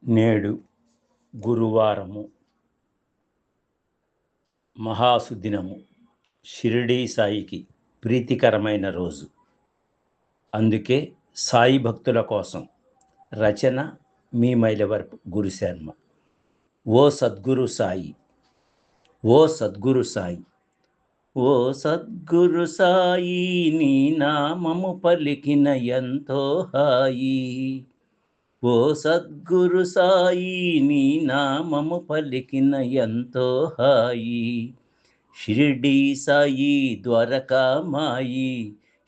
నేడు గురువారము, మహాసుదినము, షిరిడీ సాయికి ప్రీతికరమైన రోజు. అందుకే సాయి భక్తుల కోసం రచన మీ మైలవరపు గురుశర్మ. ఓ సద్గురు సాయి, ఓ సద్గురు సాయి, ఓ సద్గురు సాయి, నీ నామము పలికిన ఎంతో హాయి. ఓ సద్గురు సాయి, నీ నామము పలికిన ఎంతో హాయి. షిరిడీ సాయి ద్వారకామాయి,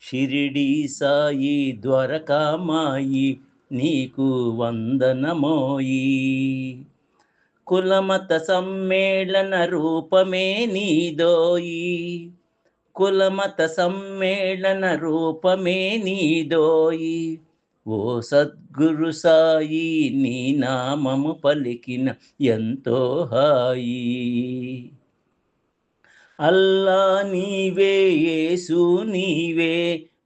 షిరిడీ సాయి ద్వారకామాయి, నీకు వందనమోయి. కులమత సమ్మేళన రూపమే నీదోయి, కులమత సమ్మేళన రూపమే నీదోయి. ఓ సద్గురు సాయి, నీ నామము పలికిన ఎంతో హాయి. అల్లా నీవే, యేసు నీవే,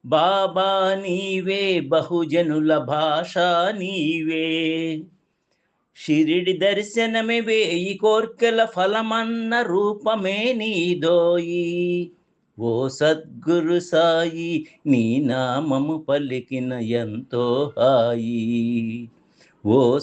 బాబా నీవే, బహుజనుల భాష నీవే. షిరిడి దర్శనమే వేయి కోర్కెల ఫలమన్న రూపమే నీదోయి. ఓ సద్గురు సాయి, నీ నామము పలికిన ఎంతో హాయి. ఓ